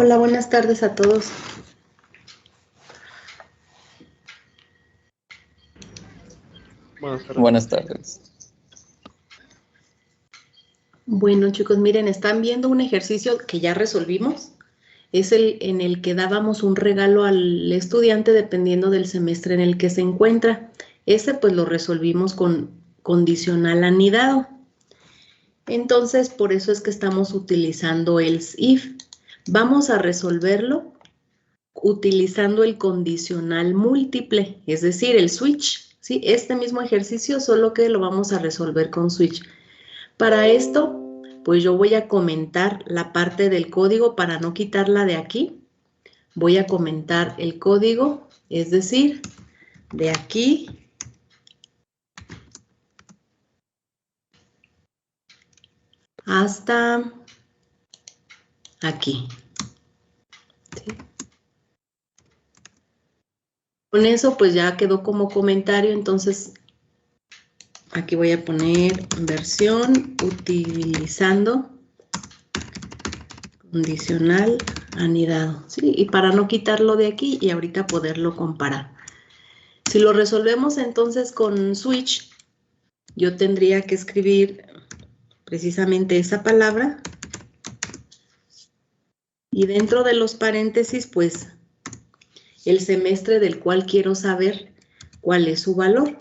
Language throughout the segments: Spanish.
Hola, buenas tardes a todos. Buenas tardes. Buenas tardes. Bueno, chicos, miren, están viendo un ejercicio que ya resolvimos. Es el en el que dábamos un regalo al estudiante dependiendo del semestre en el que se encuentra. Ese pues lo resolvimos con condicional anidado. Entonces, por eso es que estamos utilizando else if. Vamos a resolverlo utilizando el condicional múltiple, es decir, el switch, ¿sí? Este mismo ejercicio, solo que lo vamos a resolver con switch. Para esto, pues yo voy a comentar la parte del código para no quitarla de aquí. Voy a comentar el código, es decir, de aquí hasta aquí. ¿Sí? Con eso pues ya quedó como comentario, entonces aquí voy a poner versión utilizando condicional anidado, ¿sí? Y para no quitarlo de aquí y ahorita poderlo comparar. Si lo resolvemos entonces con switch, yo tendría que escribir precisamente esa palabra y dentro de los paréntesis, pues, el semestre del cual quiero saber cuál es su valor.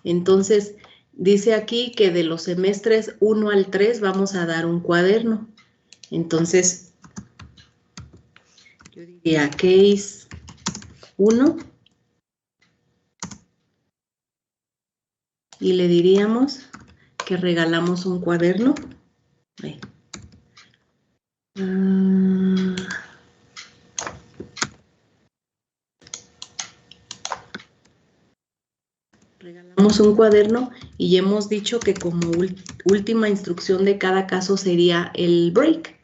Entonces, dice aquí que de los semestres 1 al 3 vamos a dar un cuaderno. Entonces, yo diría case 1 y le diríamos que regalamos un cuaderno. Regalamos un cuaderno y hemos dicho que como última instrucción de cada caso sería el break,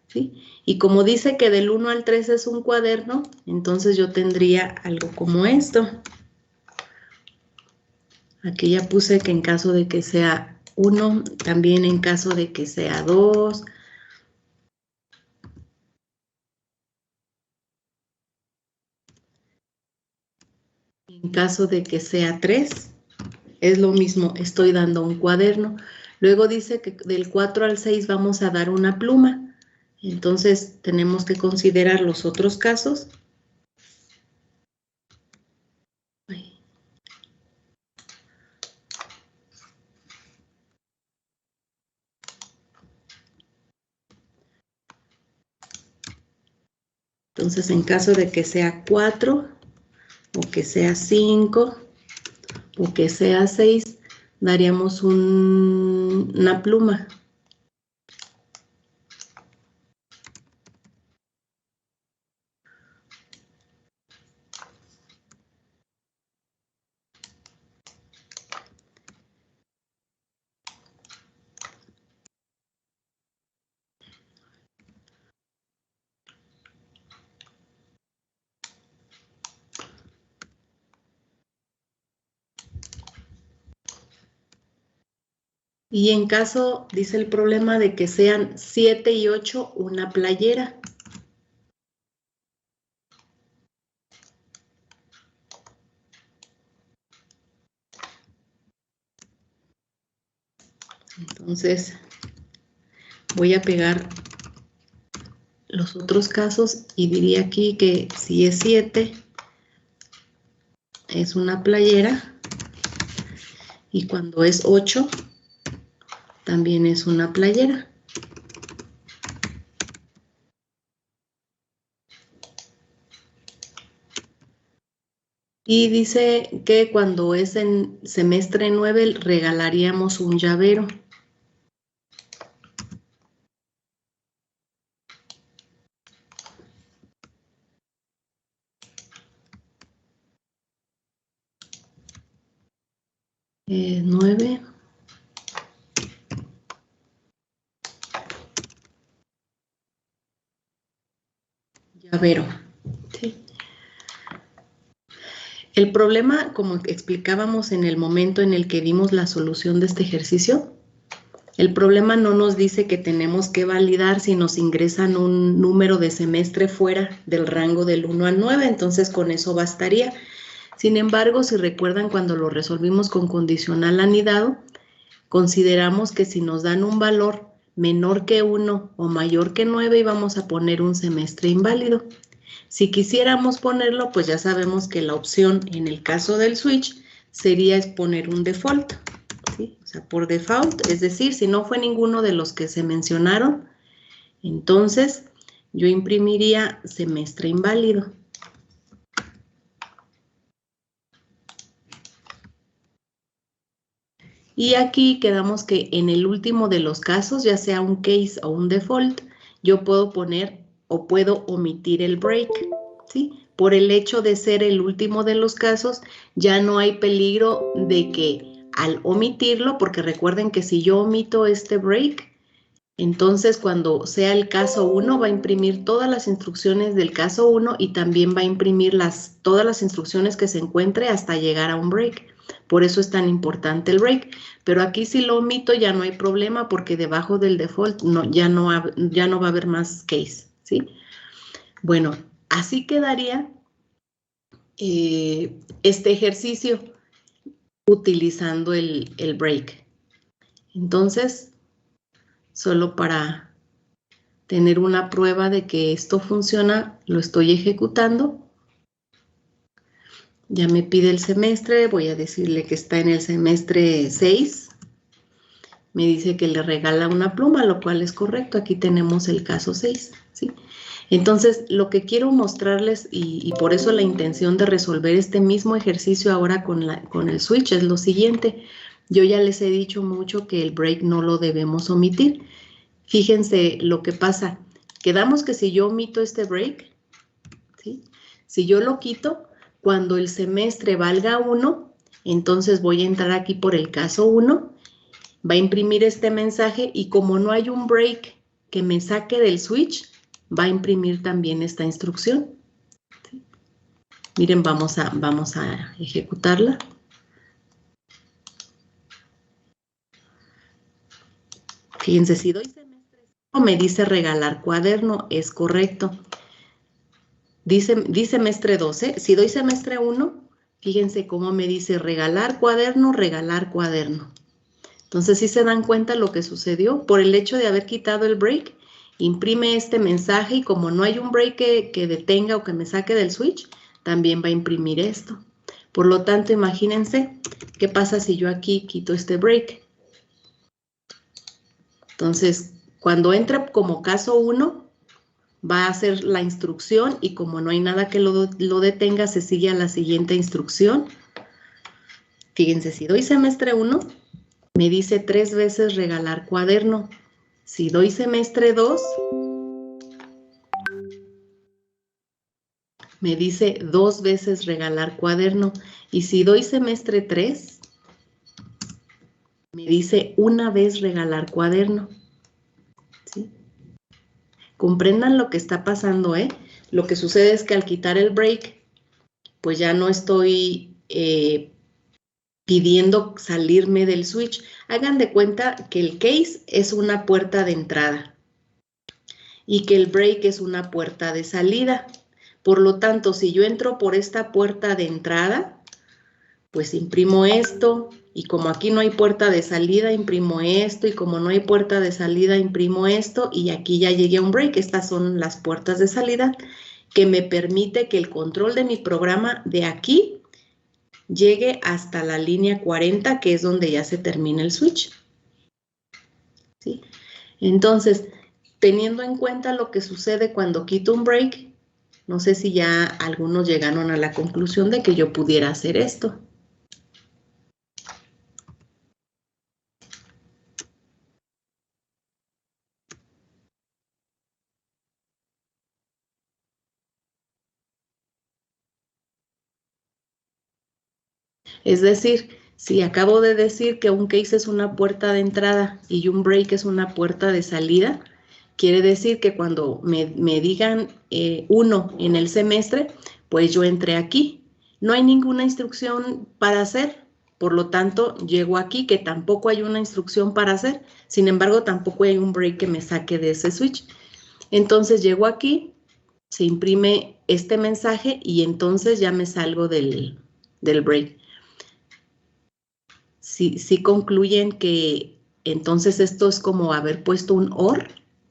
¿sí? Y como dice que del 1 al 3 es un cuaderno, entonces yo tendría algo como esto. Aquí ya puse que en caso de que sea 1, también en caso de que sea 2. En caso de que sea 3, es lo mismo, estoy dando un cuaderno. Luego dice que del 4 al 6 vamos a dar una pluma. Entonces tenemos que considerar los otros casos. Entonces, en caso de que sea 4, o que sea 5, o que sea 6, daríamos una pluma. Y en caso, dice el problema, de que sean 7 y 8, una playera. Entonces, voy a pegar los otros casos y diría aquí que si es 7, es una playera. Y cuando es 8, también es una playera. Y dice que cuando es en semestre 9 regalaríamos un llavero. Eh, 9. Llavero. Sí. El problema, como explicábamos en el momento en el que vimos la solución de este ejercicio, El problema no nos dice que tenemos que validar si nos ingresan un número de semestre fuera del rango del 1 al 9, entonces con eso bastaría. Sin embargo, si recuerdan cuando lo resolvimos con condicional anidado, consideramos que si nos dan un valor menor que 1 o mayor que 9, íbamos a poner un semestre inválido. Si quisiéramos ponerlo, pues ya sabemos que la opción en el caso del switch sería poner un default, ¿sí? O sea, por default, es decir, si no fue ninguno de los que se mencionaron, entonces yo imprimiría semestre inválido. Y aquí quedamos que en el último de los casos, ya sea un case o un default, yo puedo poner o puedo omitir el break, ¿sí? Por el hecho de ser el último de los casos, ya no hay peligro de que al omitirlo, porque recuerden que si yo omito este break, entonces cuando sea el caso 1 va a imprimir todas las instrucciones del caso 1 y también va a imprimir todas las instrucciones que se encuentre hasta llegar a un break. Por eso es tan importante el break. Pero aquí si lo omito ya no hay problema porque debajo del default ya no va a haber más case, ¿sí? Bueno, así quedaría este ejercicio utilizando el break. Entonces, solo para tener una prueba de que esto funciona, lo estoy ejecutando. Ya me pide el semestre, voy a decirle que está en el semestre 6. Me dice que le regala una pluma, lo cual es correcto. Aquí tenemos el caso 6, ¿sí? Entonces, lo que quiero mostrarles, y por eso la intención de resolver este mismo ejercicio ahora con el switch, es lo siguiente. Yo ya les he dicho mucho que el break no lo debemos omitir. Fíjense lo que pasa. Quedamos que si yo omito este break, ¿sí? Si yo lo quito, cuando el semestre valga 1, entonces voy a entrar aquí por el caso 1, va a imprimir este mensaje y como no hay un break que me saque del switch, va a imprimir también esta instrucción. ¿Sí? Miren, vamos a ejecutarla. Fíjense, si doy semestre 5, me dice regalar cuaderno, es correcto. Dice semestre 12, si doy semestre 1, fíjense cómo me dice regalar cuaderno, regalar cuaderno. Entonces, ¿sí se dan cuenta lo que sucedió? Por el hecho de haber quitado el break, imprime este mensaje y como no hay un break que detenga o que me saque del switch, también va a imprimir esto. Por lo tanto, imagínense, ¿qué pasa si yo aquí quito este break? Entonces, cuando entra como caso 1, va a hacer la instrucción y como no hay nada que lo detenga, se sigue a la siguiente instrucción. Fíjense, si doy semestre 1, me dice 3 veces regalar cuaderno. Si doy semestre 2, me dice 2 veces regalar cuaderno. Y si doy semestre 3, me dice 1 vez regalar cuaderno. ¿Sí? Comprendan lo que está pasando, ¿eh? Lo que sucede es que al quitar el break, pues ya no estoy pidiendo salirme del switch. Hagan de cuenta que el case es una puerta de entrada y que el break es una puerta de salida. Por lo tanto, si yo entro por esta puerta de entrada, pues imprimo esto, y como aquí no hay puerta de salida, imprimo esto, y como no hay puerta de salida, imprimo esto, y aquí ya llegué a un break. Estas son las puertas de salida que me permite que el control de mi programa de aquí llegue hasta la línea 40, que es donde ya se termina el switch. ¿Sí? Entonces, teniendo en cuenta lo que sucede cuando quito un break, no sé si ya algunos llegaron a la conclusión de que yo pudiera hacer esto. Es decir, si acabo de decir que un case es una puerta de entrada y un break es una puerta de salida, quiere decir que cuando me digan 1 en el semestre, pues yo entré aquí. No hay ninguna instrucción para hacer. Por lo tanto, llego aquí, que tampoco hay una instrucción para hacer, sin embargo, tampoco hay un break que me saque de ese switch. Entonces, llego aquí, se imprime este mensaje y entonces ya me salgo del break. Si concluyen que entonces esto es como haber puesto un OR,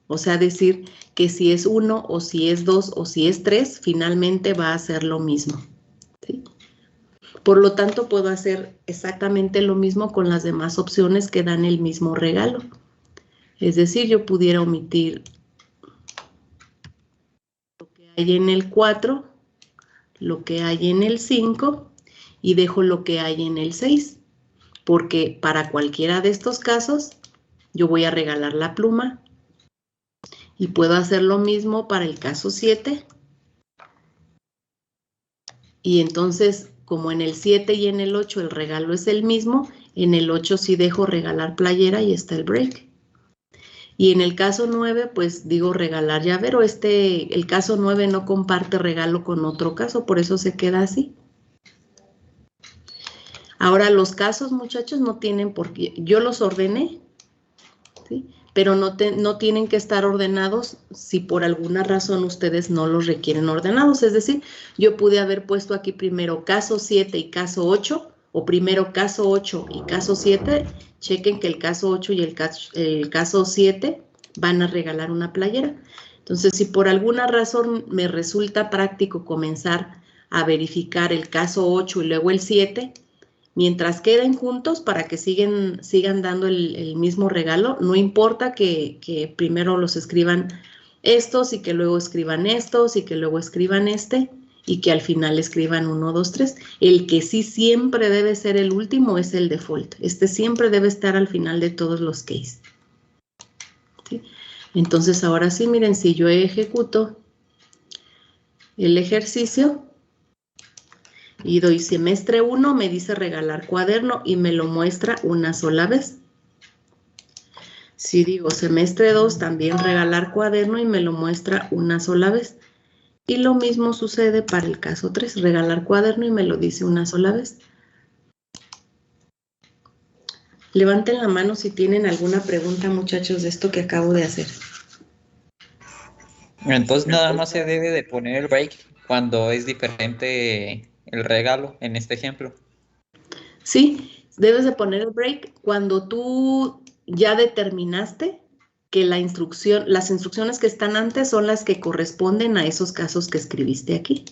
o sea, decir que si es 1 o si es 2 o si es 3, finalmente va a ser lo mismo, ¿sí? Por lo tanto, puedo hacer exactamente lo mismo con las demás opciones que dan el mismo regalo. Es decir, yo pudiera omitir lo que hay en el 4, lo que hay en el 5 y dejo lo que hay en el 6, porque para cualquiera de estos casos yo voy a regalar la pluma y puedo hacer lo mismo para el caso 7. Y entonces, como en el 7 y en el 8 el regalo es el mismo, en el 8 sí dejo regalar playera y está el break. Y en el caso 9, pues digo regalar llavero. El caso 9 no comparte regalo con otro caso, por eso se queda así. Ahora, los casos, muchachos, no tienen por qué. Yo los ordené, ¿sí? Pero no tienen que estar ordenados si por alguna razón ustedes no los requieren ordenados. Es decir, yo pude haber puesto aquí primero caso 7 y caso 8, o primero caso 8 y caso 7. Chequen que el caso 8 y el caso 7 van a regalar una playera. Entonces, si por alguna razón me resulta práctico comenzar a verificar el caso 8 y luego el 7, mientras queden juntos para que sigan dando el mismo regalo, no importa que primero los escriban estos y que luego escriban estos y que luego escriban este y que al final escriban 1, 2, 3. El que sí siempre debe ser el último es el default. Este siempre debe estar al final de todos los cases, ¿sí? Entonces, ahora sí, miren, si yo ejecuto el ejercicio y doy semestre 1, me dice regalar cuaderno y me lo muestra una sola vez. Si digo semestre 2, también regalar cuaderno y me lo muestra una sola vez. Y lo mismo sucede para el caso 3, regalar cuaderno y me lo dice una sola vez. Levanten la mano si tienen alguna pregunta, muchachos, de esto que acabo de hacer. Entonces nada más se debe de poner el break cuando es diferente el regalo, en este ejemplo. Sí, debes de poner el break cuando tú ya determinaste que las instrucciones que están antes son las que corresponden a esos casos que escribiste aquí.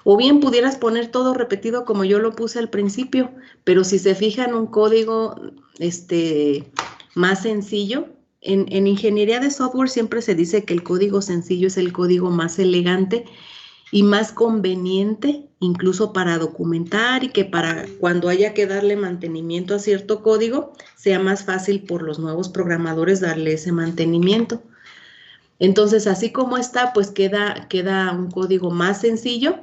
O bien pudieras poner todo repetido como yo lo puse al principio, pero si se fijan un código más sencillo, en ingeniería de software siempre se dice que el código sencillo es el código más elegante y más conveniente, incluso para documentar y que para cuando haya que darle mantenimiento a cierto código, sea más fácil por los nuevos programadores darle ese mantenimiento. Entonces, así como está, pues queda un código más sencillo.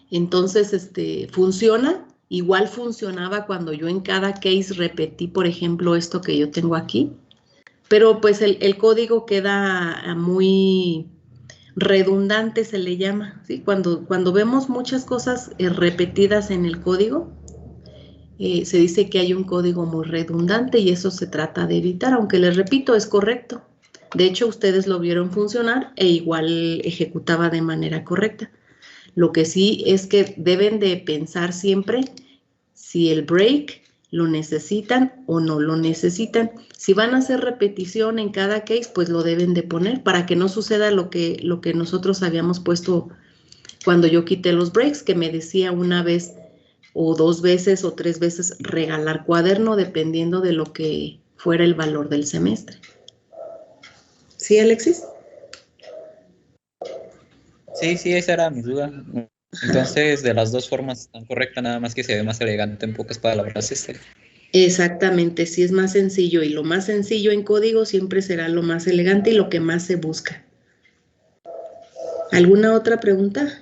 Entonces, funciona. Igual funcionaba cuando yo en cada case repetí, por ejemplo, esto que yo tengo aquí. Pero pues el código queda muy redundante, se le llama, ¿sí? Cuando vemos muchas cosas repetidas en el código, se dice que hay un código muy redundante y eso se trata de evitar, aunque les repito, es correcto. De hecho, ustedes lo vieron funcionar e igual ejecutaba de manera correcta. Lo que sí es que deben de pensar siempre si el break lo necesitan o no lo necesitan. Si van a hacer repetición en cada case, pues lo deben de poner para que no suceda lo que nosotros habíamos puesto cuando yo quité los breaks, que me decía una vez o 2 veces o 3 veces regalar cuaderno, dependiendo de lo que fuera el valor del semestre. ¿Sí, Alexis? Sí, esa era mi duda. Entonces, de las dos formas están correctas, nada más que se ve más elegante en pocas palabras este. Exactamente, sí es más sencillo y lo más sencillo en código siempre será lo más elegante y lo que más se busca. ¿Alguna otra pregunta?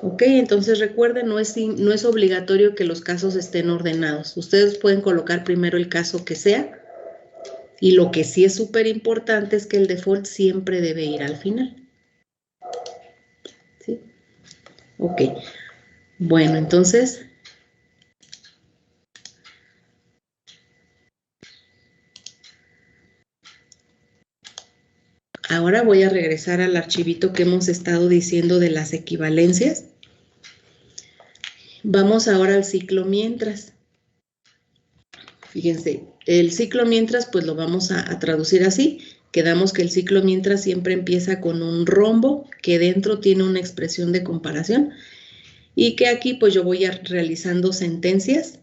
Ok, entonces recuerden, no es obligatorio que los casos estén ordenados. Ustedes pueden colocar primero el caso que sea y lo que sí es súper importante es que el default siempre debe ir al final. ¿Sí? Ok. Bueno, entonces, ahora voy a regresar al archivito que hemos estado diciendo de las equivalencias. Vamos ahora al ciclo mientras. Fíjense, el ciclo mientras pues lo vamos a traducir así. Quedamos que el ciclo mientras siempre empieza con un rombo que dentro tiene una expresión de comparación y que aquí pues yo voy realizando sentencias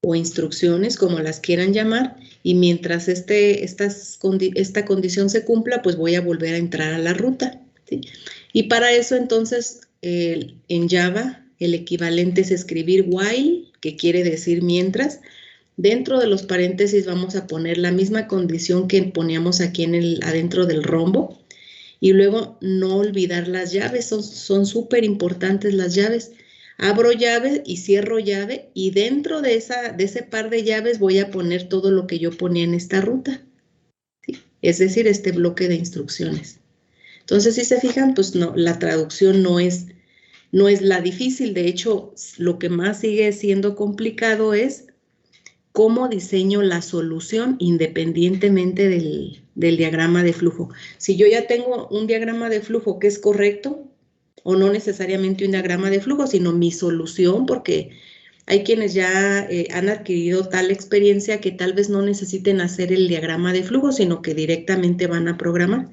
o instrucciones, como las quieran llamar, y mientras esta condición se cumpla, pues voy a volver a entrar a la ruta, ¿sí? Y para eso entonces en Java el equivalente es escribir while, que quiere decir mientras. Dentro de los paréntesis vamos a poner la misma condición que poníamos aquí adentro del rombo. Y luego no olvidar las llaves, son súper importantes las llaves. Abro llave y cierro llave y dentro de ese par de llaves voy a poner todo lo que yo ponía en esta ruta, ¿sí? Es decir, este bloque de instrucciones. Entonces, si se fijan, pues no, la traducción no es la difícil. De hecho, lo que más sigue siendo complicado es cómo diseño la solución independientemente del diagrama de flujo. Si yo ya tengo un diagrama de flujo que es correcto, o no necesariamente un diagrama de flujo, sino mi solución, porque hay quienes ya han adquirido tal experiencia que tal vez no necesiten hacer el diagrama de flujo, sino que directamente van a programar.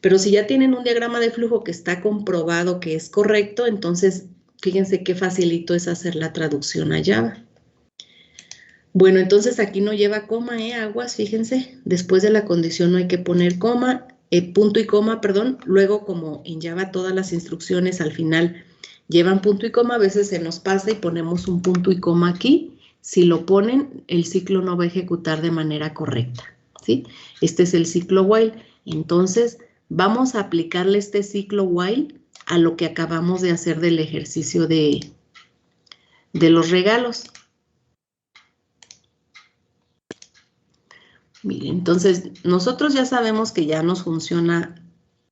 Pero si ya tienen un diagrama de flujo que está comprobado que es correcto, entonces fíjense qué facilito es hacer la traducción a Java. Bueno, entonces aquí no lleva coma, aguas, fíjense, después de la condición no hay que poner coma, punto y coma, perdón, luego como en Java todas las instrucciones al final llevan punto y coma, a veces se nos pasa y ponemos un punto y coma aquí. Si lo ponen, el ciclo no va a ejecutar de manera correcta, ¿sí? Este es el ciclo while. Entonces, vamos a aplicarle este ciclo while a lo que acabamos de hacer del ejercicio de los regalos. Miren, entonces, nosotros ya sabemos que ya nos funciona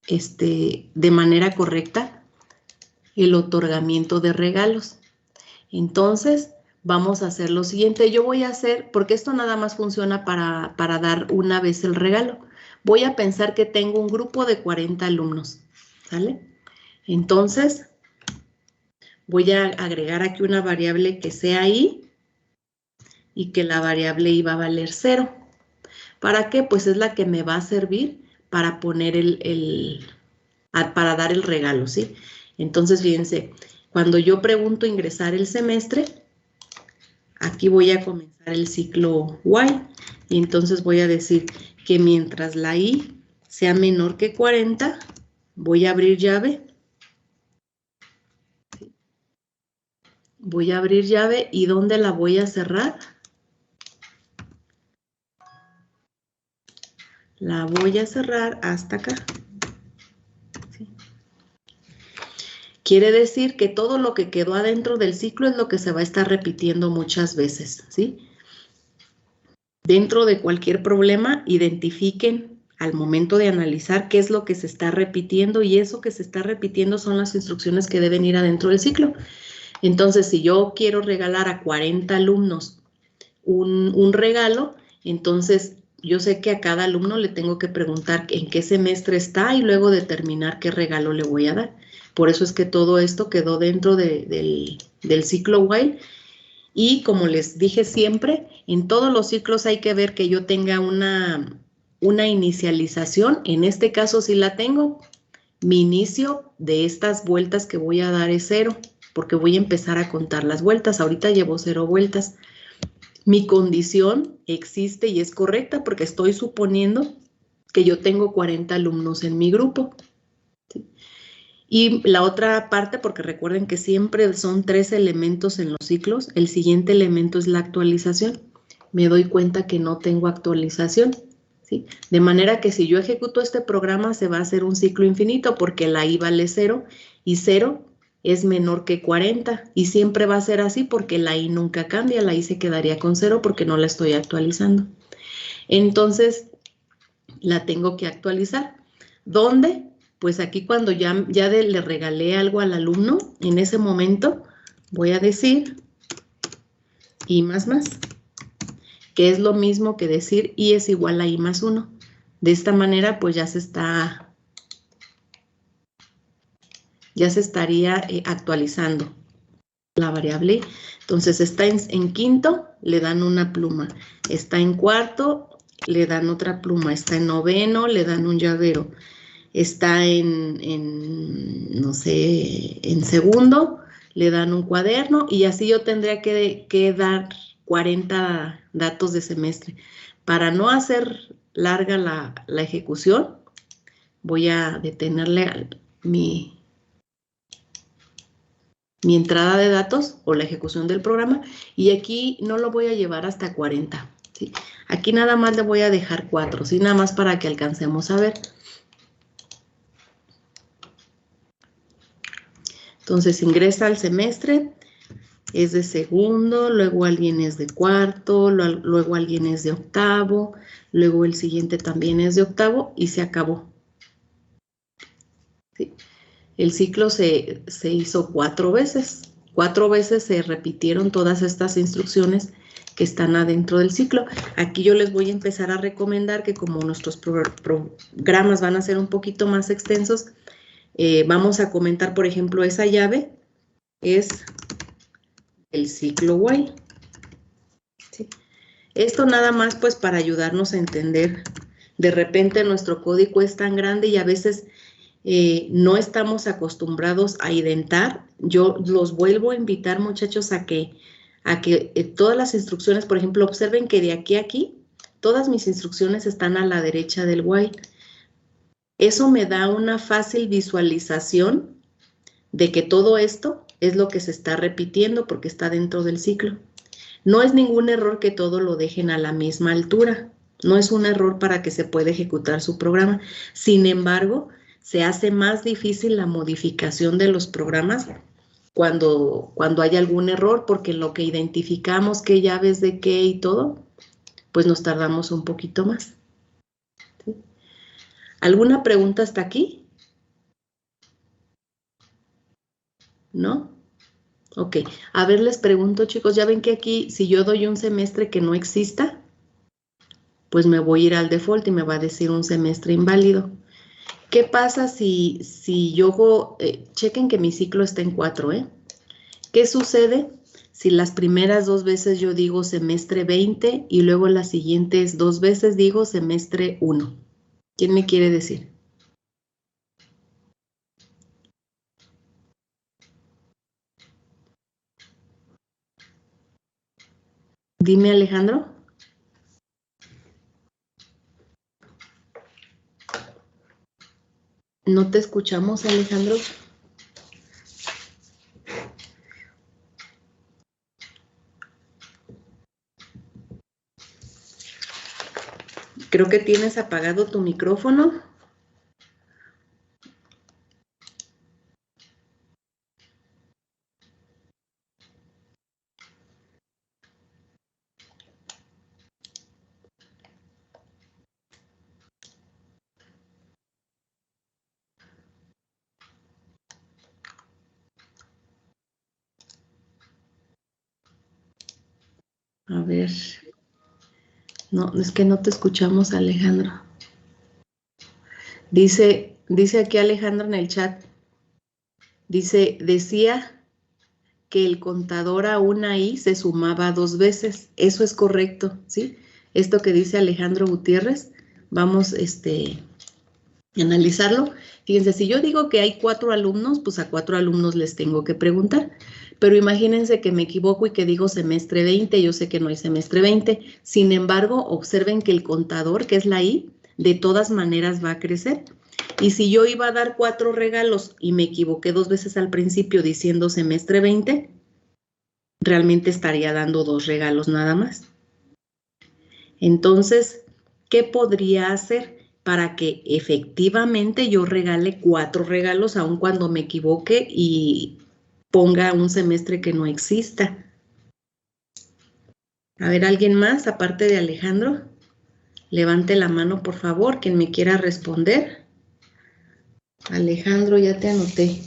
de manera correcta el otorgamiento de regalos. Entonces, vamos a hacer lo siguiente. Yo voy a hacer, porque esto nada más funciona para dar una vez el regalo. Voy a pensar que tengo un grupo de 40 alumnos, ¿sale? Entonces, voy a agregar aquí una variable que sea i y que la variable i va a valer 0. ¿Para qué? Pues es la que me va a servir para poner para dar el regalo, ¿sí? Entonces, fíjense, cuando yo pregunto ingresar el semestre, aquí voy a comenzar el ciclo while y entonces voy a decir que mientras la i sea menor que 40, voy a abrir llave. Voy a abrir llave y ¿dónde la voy a cerrar? La voy a cerrar hasta acá. ¿Sí? Quiere decir que todo lo que quedó adentro del ciclo es lo que se va a estar repitiendo muchas veces, ¿sí? Dentro de cualquier problema, identifiquen al momento de analizar qué es lo que se está repitiendo y eso que se está repitiendo son las instrucciones que deben ir adentro del ciclo. Entonces, si yo quiero regalar a 40 alumnos un regalo, entonces yo sé que a cada alumno le tengo que preguntar en qué semestre está y luego determinar qué regalo le voy a dar. Por eso es que todo esto quedó dentro del ciclo while. Y como les dije siempre, en todos los ciclos hay que ver que yo tenga una inicialización. En este caso sí la tengo. Mi inicio de estas vueltas que voy a dar es 0, porque voy a empezar a contar las vueltas. Ahorita llevo 0 vueltas. Mi condición existe y es correcta porque estoy suponiendo que yo tengo 40 alumnos en mi grupo. ¿Sí? Y la otra parte, porque recuerden que siempre son 3 elementos en los ciclos, el siguiente elemento es la actualización. Me doy cuenta que no tengo actualización, ¿sí? De manera que si yo ejecuto este programa se va a hacer un ciclo infinito porque la i vale 0 y 0 es menor que 40 y siempre va a ser así porque la i nunca cambia, la i se quedaría con 0 porque no la estoy actualizando. Entonces, la tengo que actualizar. ¿Dónde? Pues aquí cuando ya le regalé algo al alumno, en ese momento voy a decir I más más, que es lo mismo que decir I es igual a I más 1. De esta manera, pues ya se estaría actualizando la variable I. Entonces, está en quinto, le dan una pluma. Está en cuarto, le dan otra pluma. Está en noveno, le dan un llavero. Está no sé, en segundo, le dan un cuaderno y así yo tendría que dar 40 datos de semestre. Para no hacer larga la ejecución, voy a detenerle mi entrada de datos o la ejecución del programa y aquí no lo voy a llevar hasta 40. ¿Sí? Aquí nada más le voy a dejar 4, ¿sí? Nada más para que alcancemos a ver. Entonces ingresa al semestre, es de segundo, luego alguien es de cuarto, luego alguien es de octavo, luego el siguiente también es de octavo y se acabó. ¿Sí? El ciclo se hizo 4 veces. 4 veces se repitieron todas estas instrucciones que están adentro del ciclo. Aquí yo les voy a empezar a recomendar que como nuestros programas van a ser un poquito más extensos, vamos a comentar, por ejemplo, esa llave es el ciclo while. ¿Sí? Esto nada más pues para ayudarnos a entender. De repente nuestro código es tan grande y a veces no estamos acostumbrados a identar. Yo los vuelvo a invitar, muchachos, a que todas las instrucciones, por ejemplo, observen que de aquí a aquí, todas mis instrucciones están a la derecha del while. Eso me da una fácil visualización de que todo esto es lo que se está repitiendo porque está dentro del ciclo. No es ningún error que todo lo dejen a la misma altura. No es un error para que se pueda ejecutar su programa. Sin embargo, se hace más difícil la modificación de los programas cuando hay algún error, porque en lo que identificamos qué llaves de qué y todo, pues nos tardamos un poquito más. ¿Sí? ¿Alguna pregunta hasta aquí? ¿No? Ok. A ver, les pregunto, chicos, ya ven que aquí, si yo doy un semestre que no exista, pues me voy a ir al default y me va a decir un semestre inválido. ¿Qué pasa si yo chequen que mi ciclo está en 4, ¿eh? ¿Qué sucede si las primeras 2 veces yo digo semestre 20 y luego las siguientes 2 veces digo semestre 1? ¿Quién me quiere decir? Dime, Alejandro. ¿No te escuchamos, Alejandro? Creo que tienes apagado tu micrófono. A ver. No, es que no te escuchamos, Alejandro. Dice aquí Alejandro en el chat. Decía que el contador aún ahí se sumaba 2 veces. Eso es correcto, ¿sí? Esto que dice Alejandro Gutiérrez, vamos a analizarlo. Fíjense, si yo digo que hay 4 alumnos, pues a 4 alumnos les tengo que preguntar. Pero imagínense que me equivoco y que digo semestre 20, yo sé que no hay semestre 20. Sin embargo, observen que el contador, que es la I, de todas maneras va a crecer. Y si yo iba a dar 4 regalos y me equivoqué 2 veces al principio diciendo semestre 20, realmente estaría dando 2 regalos nada más. Entonces, ¿qué podría hacer para que efectivamente yo regale 4 regalos aun cuando me equivoque y ponga un semestre que no exista? A ver, ¿alguien más aparte de Alejandro? Levante la mano, por favor, quien me quiera responder. Alejandro, ya te anoté.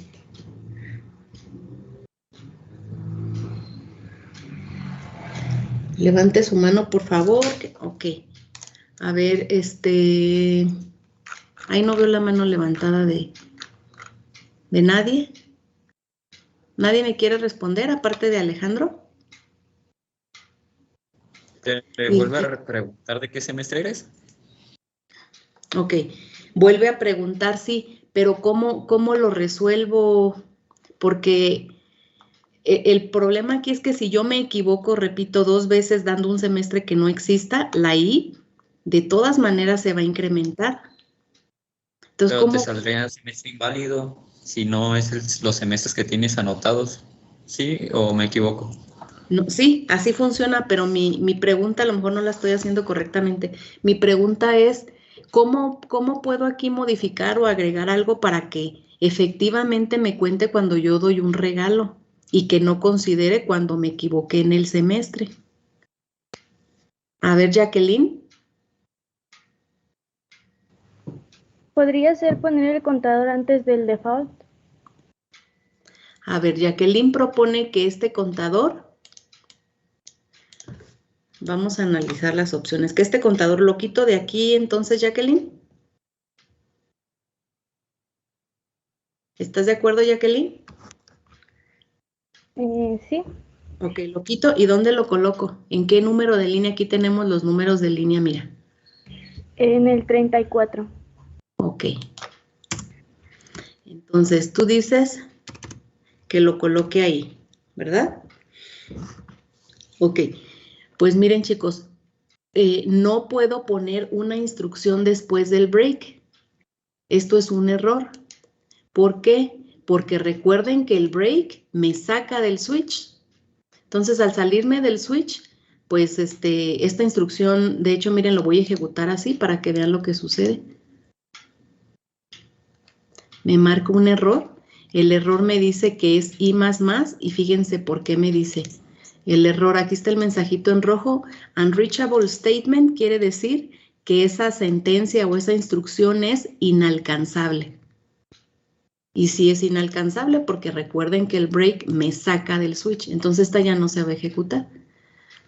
Levante su mano, por favor. Ok. A ver, ahí no veo la mano levantada de nadie. ¿Nadie me quiere responder, aparte de Alejandro? ¿Te Sí. vuelvo a preguntar de qué semestre eres? Ok. Vuelve a preguntar, sí, pero ¿cómo lo resuelvo? Porque el problema aquí es que si yo me equivoco, repito, 2 veces dando un semestre que no exista, la I de todas maneras se va a incrementar. Entonces, Pero te ¿cómo? saldría semestre inválido si no es los semestres que tienes anotados. ¿Sí? ¿O me equivoco? No, sí, así funciona, pero mi pregunta a lo mejor no la estoy haciendo correctamente. Mi pregunta es, ¿cómo puedo aquí modificar o agregar algo para que efectivamente me cuente cuando yo doy un regalo y que no considere cuando me equivoqué en el semestre? A ver, Jacqueline. ¿Podría ser poner el contador antes del default? A ver, Jacqueline propone que este contador, vamos a analizar las opciones, que este contador lo quito de aquí, entonces, Jacqueline. ¿Estás de acuerdo, Jacqueline? Sí. Ok, lo quito. ¿Y dónde lo coloco? ¿En qué número de línea? Aquí tenemos los números de línea, mira. En el 34. Ok. Entonces, tú dices que lo coloque ahí, ¿verdad? Ok. Pues miren, chicos, no puedo poner una instrucción después del break. Esto es un error. ¿Por qué? Porque recuerden que el break me saca del switch. Entonces, al salirme del switch, pues esta instrucción, de hecho, miren, lo voy a ejecutar así para que vean lo que sucede. Me marca un error. El error me dice que es I++ y fíjense por qué me dice el error. Aquí está el mensajito en rojo. Unreachable statement quiere decir que esa sentencia o esa instrucción es inalcanzable. Y sí es inalcanzable porque recuerden que el break me saca del switch. Entonces esta ya no se va a ejecutar.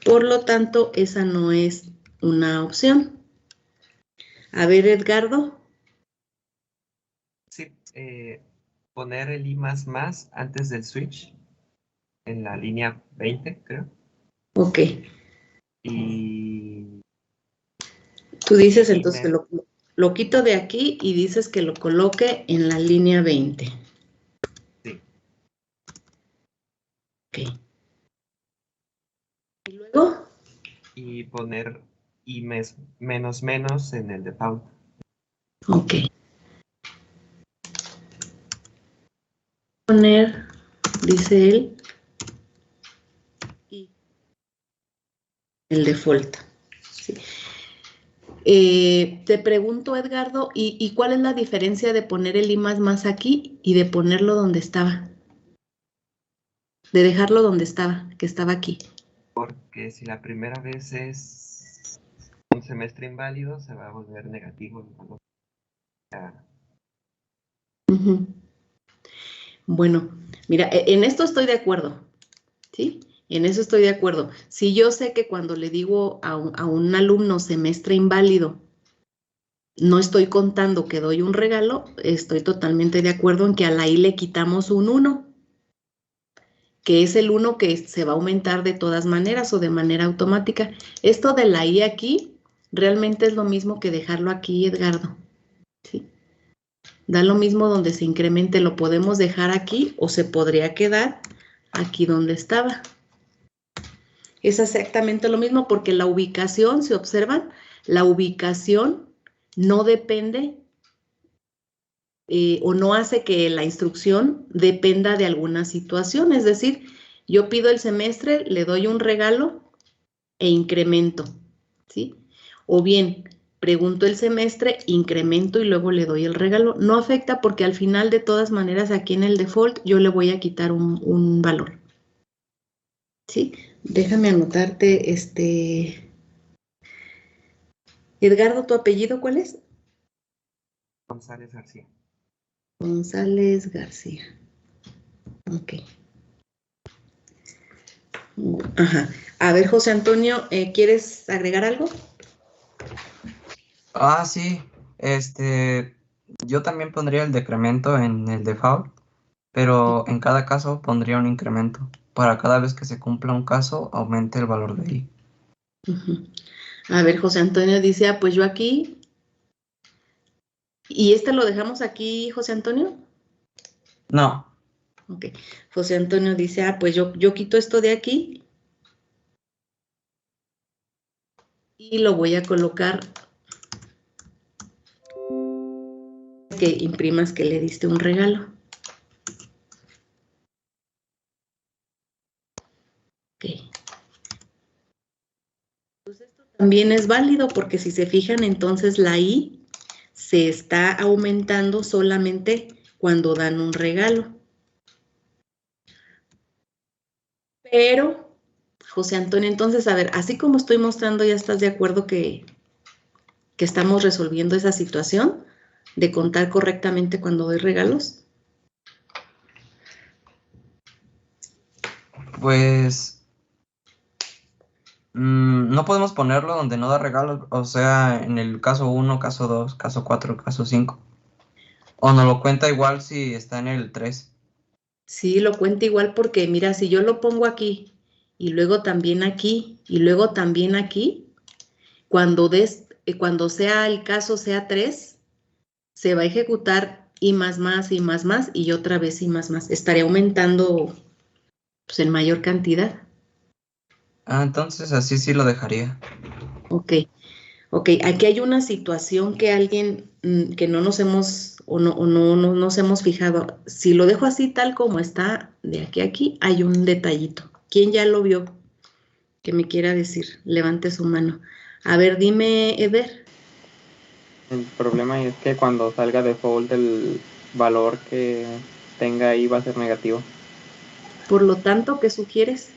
Por lo tanto, esa no es una opción. A ver, Edgardo. Sí, poner el I++ antes del switch en la línea 20, creo. Ok. Y Tú dices I entonces que lo quito de aquí y dices que lo coloque en la línea 20. sí. Ok. ¿Y luego? Y poner menos en el default. Ok. Poner, dice él, y el default. Sí. Te pregunto, Edgardo, ¿y cuál es la diferencia de poner el I++ aquí y de ponerlo donde estaba? De dejarlo donde estaba, que estaba aquí. Porque si la primera vez es un semestre inválido, se va a volver negativo el valor. Uh-huh. Bueno, mira, en esto estoy de acuerdo, ¿sí? En eso estoy de acuerdo. Si yo sé que cuando le digo a un alumno semestre inválido, no estoy contando que doy un regalo, estoy totalmente de acuerdo en que a la I le quitamos un 1, que es el 1 que se va a aumentar de todas maneras o de manera automática. Esto de la I aquí realmente es lo mismo que dejarlo aquí, Edgardo, ¿sí? Da lo mismo donde se incremente, lo podemos dejar aquí o se podría quedar aquí donde estaba. Es exactamente lo mismo porque la ubicación, si observan, la ubicación no depende o no hace que la instrucción dependa de alguna situación. Es decir, yo pido el semestre, le doy un regalo e incremento, ¿sí? O bien, pregunto el semestre, incremento y luego le doy el regalo. No afecta porque al final, de todas maneras, aquí en el default yo le voy a quitar un valor, ¿sí? Déjame anotarte, Edgardo, ¿tu apellido cuál es? González García. González García. Ok. Ajá. A ver, José Antonio, ¿quieres agregar algo? Sí, yo también pondría el decremento en el default, pero en cada caso pondría un incremento. Para cada vez que se cumpla un caso, aumente el valor de i. Ujú. A ver, José Antonio dice, pues yo aquí, ¿y este lo dejamos aquí, José Antonio? No, Ok. José Antonio dice, pues yo quito esto de aquí y lo voy a colocar que imprimas que le diste un regalo. Ok. Pues esto también es válido porque si se fijan, entonces la I se está aumentando solamente cuando dan un regalo. Pero, José Antonio, entonces, a ver, así como estoy mostrando, ¿ya estás de acuerdo que estamos resolviendo esa situación de contar correctamente cuando doy regalos? pues no podemos ponerlo donde no da regalos, o sea, en el caso 1, caso 2, caso 4, caso 5. O no lo cuenta igual si está en el 3. Sí, lo cuenta igual porque, mira, si yo lo pongo aquí y luego también aquí y luego también aquí, cuando sea el caso sea 3, se va a ejecutar y más y otra vez y más. Estaría aumentando pues, en mayor cantidad. Entonces así sí lo dejaría. Ok, aquí hay una situación que alguien que no nos hemos no nos hemos fijado. Si lo dejo así tal como está, de aquí a aquí, hay un detallito. ¿Quién ya lo vio? Que me quiera decir, levante su mano. A ver, dime, Eder. El problema es que cuando salga default el valor que tenga ahí va a ser negativo. Por lo tanto, ¿qué sugieres?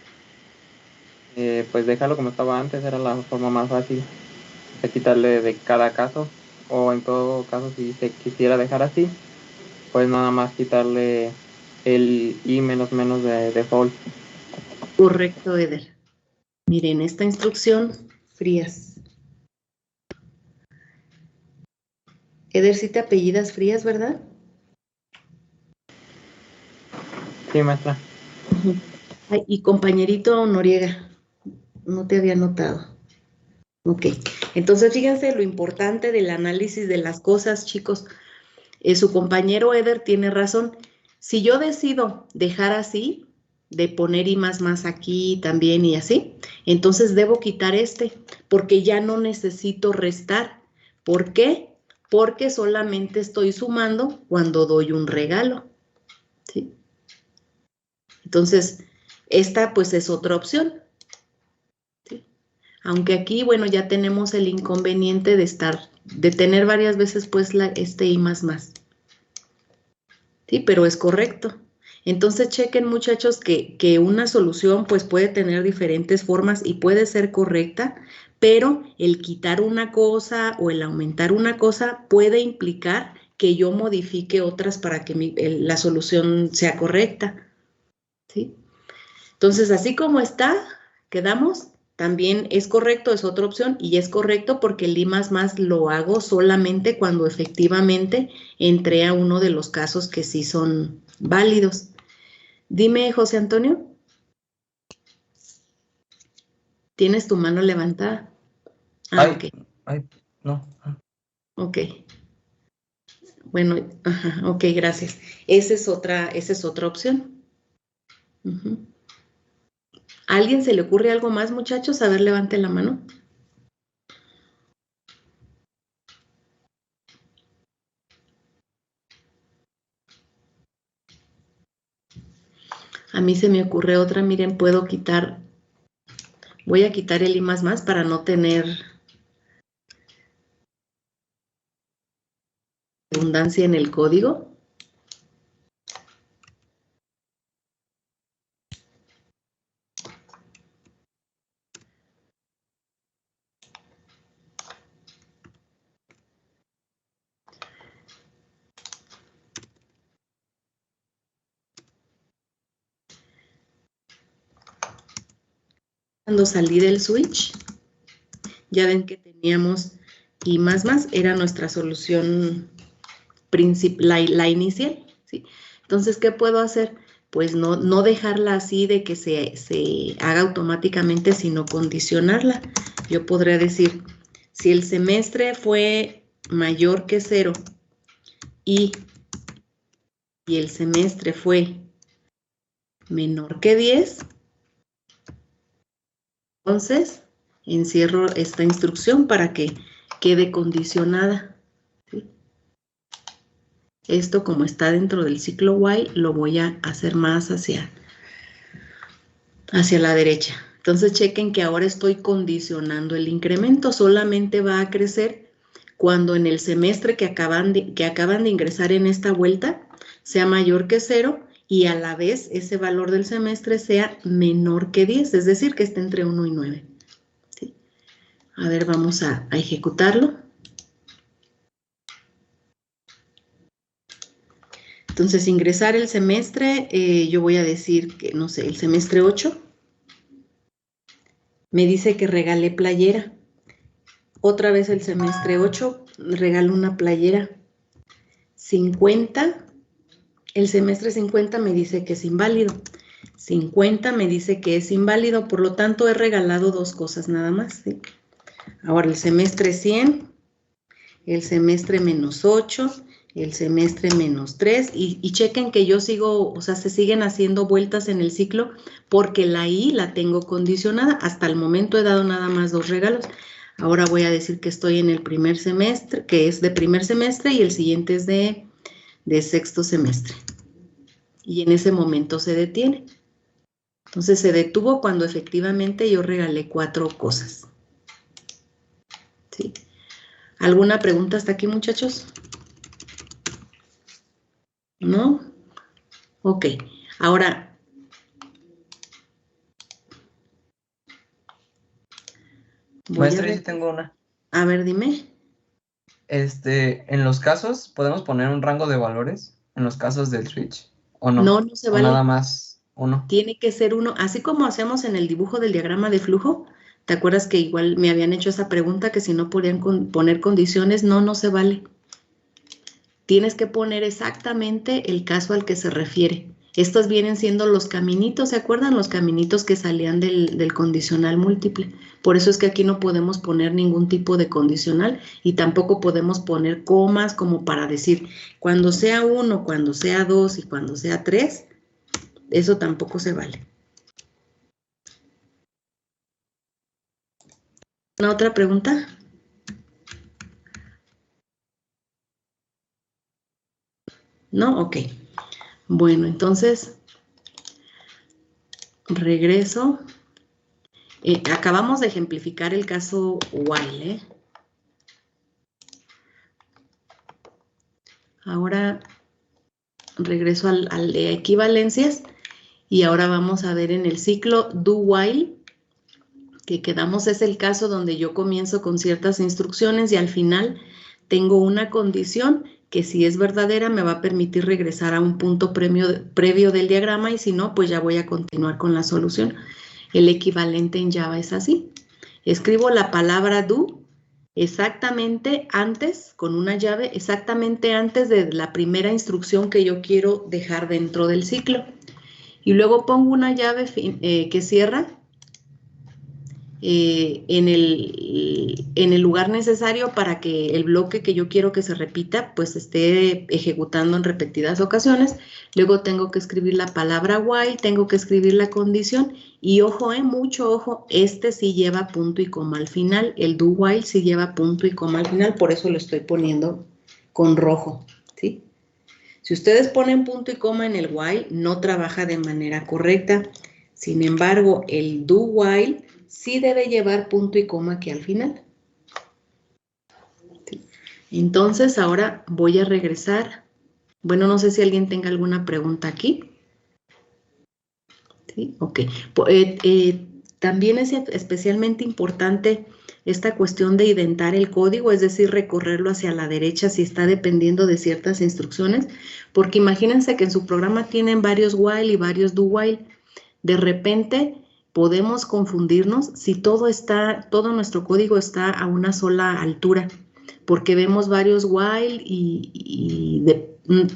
Pues déjalo como estaba antes, era la forma más fácil de quitarle de cada caso. O en todo caso, si se quisiera dejar así, pues nada más quitarle el i menos menos de default. Correcto, Eder. Miren, esta instrucción, Frías. Eder, si te apellidas Frías, ¿verdad? Sí, maestra. Ay, y compañerito Noriega, no te había notado. Ok, entonces fíjense lo importante del análisis de las cosas, chicos. Su compañero Eder tiene razón. Si yo decido dejar así, de poner y más aquí también y así, entonces debo quitar porque ya no necesito restar. ¿Por qué? Porque solamente estoy sumando cuando doy un regalo. ¿Sí? Entonces, esta pues es otra opción. ¿Sí? Aunque aquí, bueno, ya tenemos el inconveniente de tener varias veces pues y más. Sí, pero es correcto. Entonces chequen muchachos que una solución pues puede tener diferentes formas y puede ser correcta, pero el quitar una cosa o el aumentar una cosa puede implicar que yo modifique otras para que la solución sea correcta. ¿Sí? Entonces, así como está, quedamos, también es correcto, es otra opción y es correcto porque el I++ lo hago solamente cuando efectivamente entré a uno de los casos que sí son válidos. Dime, José Antonio, ¿tienes tu mano levantada? Ok, No. ok. Bueno, ajá, ok, gracias. Esa es otra opción. Uh-huh. ¿A alguien se le ocurre algo más, muchachos? A ver, levante la mano. A mí se me ocurre otra, miren, voy a quitar el I++ para no tener redundancia en el código. Cuando salí del switch, ya ven que teníamos y más era nuestra solución la inicial, ¿sí? Entonces, ¿qué puedo hacer? Pues no dejarla así de que se haga automáticamente, sino condicionarla. Yo podría decir, si el semestre fue mayor que 0 y el semestre fue menor que 10, entonces encierro esta instrucción para que quede condicionada, ¿sí? Esto, como está dentro del ciclo while, lo voy a hacer más hacia la derecha. Entonces chequen que ahora estoy condicionando el incremento. Solamente va a crecer cuando en el semestre que acaban de ingresar en esta vuelta sea mayor que 0 y a la vez ese valor del semestre sea menor que 10, es decir, que esté entre 1 y 9. ¿Sí? A ver, vamos a ejecutarlo. Entonces, ingresar el semestre, yo voy a decir que, no sé, el semestre 8. Me dice que regalé playera. Otra vez el semestre 8, regalo una playera. 50, el semestre 50 me dice que es inválido. 50 me dice que es inválido, por lo tanto he regalado 2 cosas nada más, ¿sí? Ahora el semestre 100, el semestre menos 8, el semestre menos 3, y chequen que yo sigo, o sea, se siguen haciendo vueltas en el ciclo porque la I la tengo condicionada. Hasta el momento he dado nada más 2 regalos. Ahora voy a decir que estoy en el primer semestre, que es de primer semestre, y el siguiente es de sexto semestre. Y en ese momento se detiene. Entonces se detuvo cuando efectivamente yo regalé 4 cosas. ¿Sí? ¿Alguna pregunta hasta aquí, muchachos? ¿No? Ok. Ahora, Maestra, sí tengo una. A ver, dime. En los casos, ¿podemos poner un rango de valores? En los casos del switch, ¿o no? No, no se vale. ¿O nada más uno? Tiene que ser uno, así como hacemos en el dibujo del diagrama de flujo. ¿Te acuerdas que igual me habían hecho esa pregunta, que si no podían poner condiciones? No, no se vale. Tienes que poner exactamente el caso al que se refiere. Estos vienen siendo los caminitos, ¿se acuerdan? Los caminitos que salían del condicional múltiple. Por eso es que aquí no podemos poner ningún tipo de condicional y tampoco podemos poner comas como para decir cuando sea 1, cuando sea 2 y cuando sea 3. Eso tampoco se vale. ¿Una otra pregunta? ¿No? Ok. Bueno, entonces, regreso. Acabamos de ejemplificar el caso while. Ahora regreso al de equivalencias y ahora vamos a ver en el ciclo do while, que quedamos es el caso donde yo comienzo con ciertas instrucciones y al final tengo una condición que si es verdadera me va a permitir regresar a un punto previo del diagrama, y si no, pues ya voy a continuar con la solución. El equivalente en Java es así. Escribo la palabra do exactamente antes, con una llave, exactamente antes de la primera instrucción que yo quiero dejar dentro del ciclo. Y luego pongo una llave que cierra en el lugar necesario para que el bloque que yo quiero que se repita, pues esté ejecutando en repetidas ocasiones. Luego tengo que escribir la palabra while, tengo que escribir la condición, y ojo, mucho ojo, este sí lleva punto y coma al final, el do while sí lleva punto y coma al final, por eso lo estoy poniendo con rojo, ¿sí? Si ustedes ponen punto y coma en el while, no trabaja de manera correcta. Sin embargo, el do while sí debe llevar punto y coma aquí al final. ¿Sí? Entonces, ahora voy a regresar. Bueno, no sé si alguien tenga alguna pregunta aquí. ¿Sí? Ok. También es especialmente importante esta cuestión de indentar el código, es decir, recorrerlo hacia la derecha si está dependiendo de ciertas instrucciones, porque imagínense que en su programa tienen varios while y varios do while. De repente, podemos confundirnos si todo nuestro código está a una sola altura, porque vemos varios while y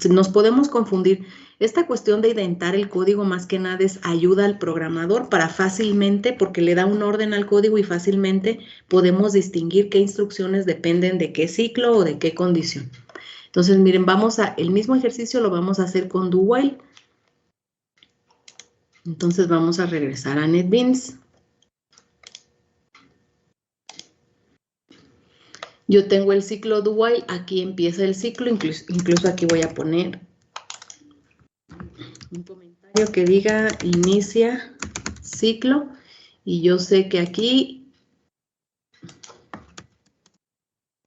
nos podemos confundir. Esta cuestión de indentar el código más que nada es ayuda al programador para fácilmente, porque le da un orden al código y fácilmente podemos distinguir qué instrucciones dependen de qué ciclo o de qué condición. Entonces, miren, el mismo ejercicio lo vamos a hacer con do while. Entonces vamos a regresar a NetBeans. Yo tengo el ciclo do while, aquí empieza el ciclo, incluso aquí voy a poner un comentario que diga inicia ciclo, y yo sé que aquí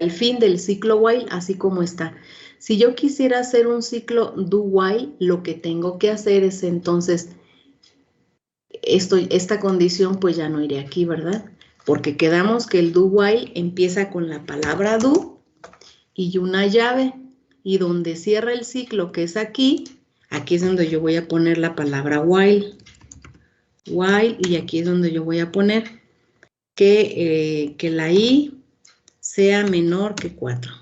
el fin del ciclo while así como está. Si yo quisiera hacer un ciclo do while, lo que tengo que hacer es entonces, esta condición pues ya no iré aquí, ¿verdad? Porque quedamos que el do while empieza con la palabra do y una llave, y donde cierra el ciclo, que es aquí es donde yo voy a poner la palabra while, y aquí es donde yo voy a poner que la i sea menor que 4.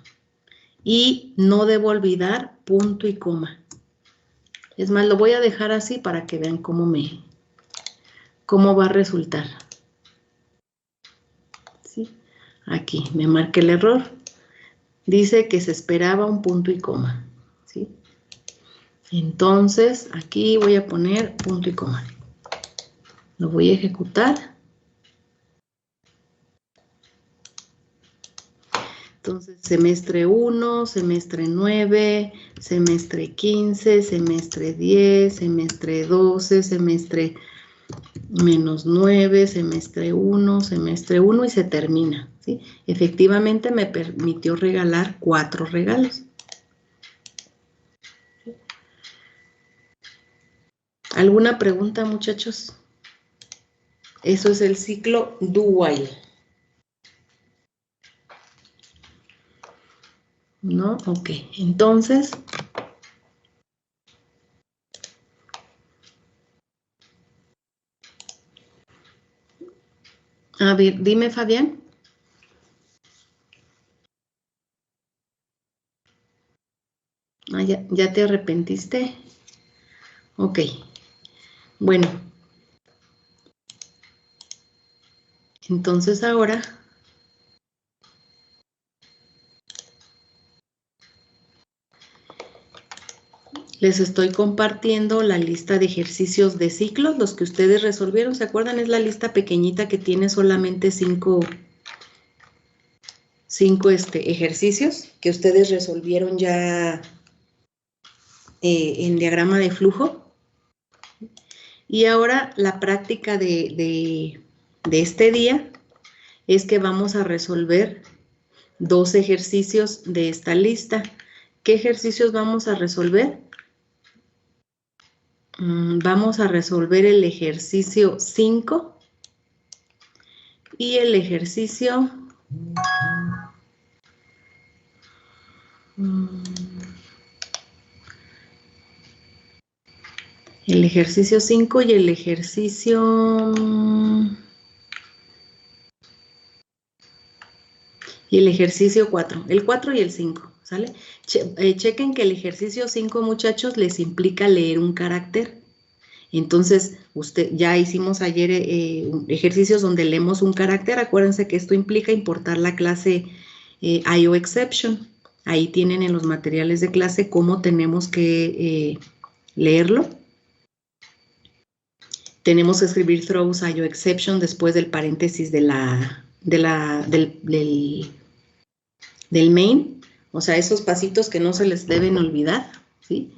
Y no debo olvidar punto y coma. Es más, lo voy a dejar así para que vean cómo va a resultar. ¿Sí? Aquí me marqué el error. Dice que se esperaba un punto y coma. ¿Sí? Entonces, aquí voy a poner punto y coma. Lo voy a ejecutar. Entonces, semestre 1, semestre 9, semestre 15, semestre 10, semestre 12, semestre -9, semestre 1 y se termina, ¿sí? Efectivamente me permitió regalar 4 regalos. ¿Alguna pregunta, muchachos? Eso es el ciclo do while. ¿No? Ok, entonces a ver, dime, Fabián. Ah, ¿ya te arrepentiste? Ok. Bueno. Entonces ahora les estoy compartiendo la lista de ejercicios de ciclos, los que ustedes resolvieron. ¿Se acuerdan? Es la lista pequeñita que tiene solamente 5 ejercicios que ustedes resolvieron ya en diagrama de flujo. Y ahora la práctica de este día es que vamos a resolver 2 ejercicios de esta lista. ¿Qué ejercicios vamos a resolver? Vamos a resolver el ejercicio 5 y el ejercicio 5 y el ejercicio 4, el 4 y el 5, ¿sale? Chequen que el ejercicio 5, muchachos, les implica leer un carácter. Entonces, ya hicimos ayer ejercicios donde leemos un carácter. Acuérdense que esto implica importar la clase IOException. Ahí tienen en los materiales de clase cómo tenemos que leerlo. Tenemos que escribir throws IOException después del paréntesis del main. O sea, esos pasitos que no se les deben olvidar, ¿sí?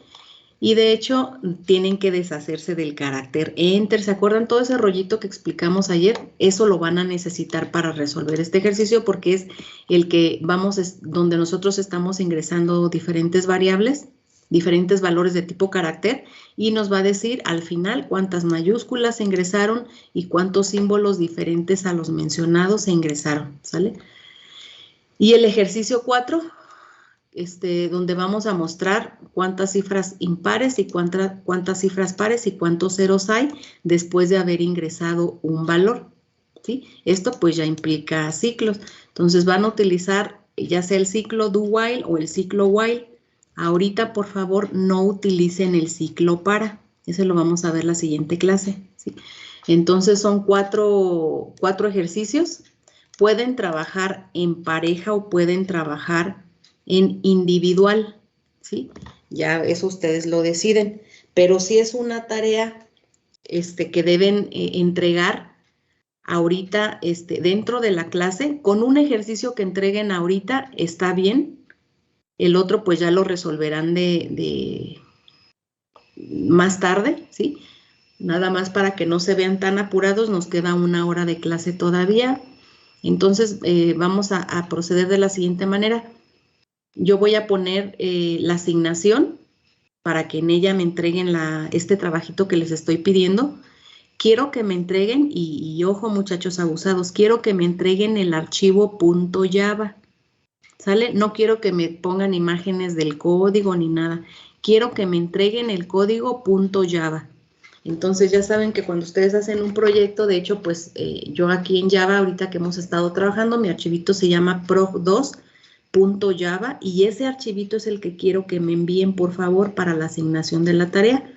Y de hecho, tienen que deshacerse del carácter enter. ¿Se acuerdan todo ese rollito que explicamos ayer? Eso lo van a necesitar para resolver este ejercicio porque es el que donde nosotros estamos ingresando diferentes variables, diferentes valores de tipo carácter, y nos va a decir al final cuántas mayúsculas se ingresaron y cuántos símbolos diferentes a los mencionados se ingresaron, ¿sale? Y el ejercicio 4 donde vamos a mostrar cuántas cifras impares y cuántas cifras pares y cuántos ceros hay después de haber ingresado un valor, ¿sí? Esto pues ya implica ciclos. Entonces van a utilizar ya sea el ciclo do while o el ciclo while. Ahorita, por favor, no utilicen el ciclo para. Ese lo vamos a ver la siguiente clase, ¿sí? Entonces son cuatro ejercicios. Pueden trabajar en pareja o pueden trabajar en individual, ¿sí? Ya eso ustedes lo deciden. Pero si es una tarea que deben entregar ahorita dentro de la clase, con un ejercicio que entreguen ahorita está bien. El otro pues ya lo resolverán de más tarde, ¿sí? Nada más para que no se vean tan apurados, nos queda 1 hora de clase todavía. Entonces vamos a proceder de la siguiente manera. Yo voy a poner la asignación para que en ella me entreguen este trabajito que les estoy pidiendo. Quiero que me entreguen, y ojo muchachos abusados, quiero que me entreguen el archivo .java, ¿sale? No quiero que me pongan imágenes del código ni nada. Quiero que me entreguen el código .java. Entonces ya saben que cuando ustedes hacen un proyecto, de hecho, pues yo aquí en Java, ahorita que hemos estado trabajando, mi archivito se llama prof2.java y ese archivito es el que quiero que me envíen, por favor, para la asignación de la tarea.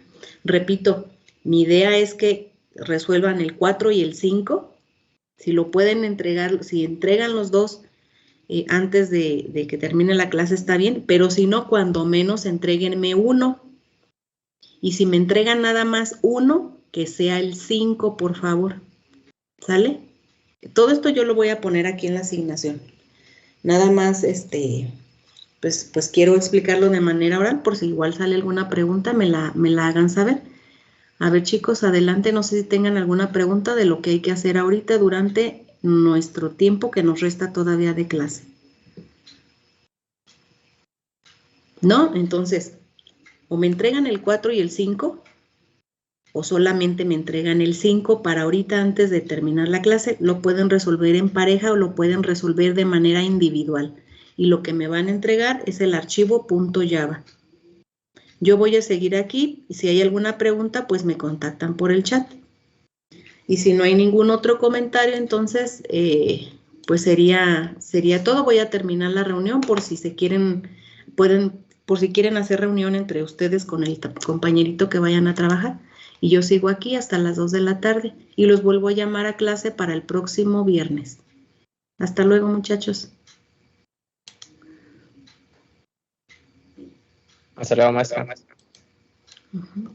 Repito, mi idea es que resuelvan el 4 y el 5. Si lo pueden entregar, si entregan los dos antes de que termine la clase está bien, pero si no, cuando menos entréguenme uno. Y si me entregan nada más uno, que sea el 5, por favor. ¿Sale? Todo esto yo lo voy a poner aquí en la asignación. Nada más, pues quiero explicarlo de manera oral, por si igual sale alguna pregunta, me la hagan saber. A ver, chicos, adelante, no sé si tengan alguna pregunta de lo que hay que hacer ahorita durante nuestro tiempo que nos resta todavía de clase. ¿No? Entonces, o me entregan el 4 y el 5, o solamente me entregan el 5 para ahorita antes de terminar la clase. Lo pueden resolver en pareja o lo pueden resolver de manera individual. Y lo que me van a entregar es el archivo .java. Yo voy a seguir aquí y si hay alguna pregunta, pues me contactan por el chat. Y si no hay ningún otro comentario, entonces, pues sería todo. Voy a terminar la reunión por si se quieren, por si quieren hacer reunión entre ustedes con el compañerito que vayan a trabajar. Y yo sigo aquí hasta las 2 de la tarde y los vuelvo a llamar a clase para el próximo viernes. Hasta luego, muchachos. Hasta luego, maestra. Uh-huh.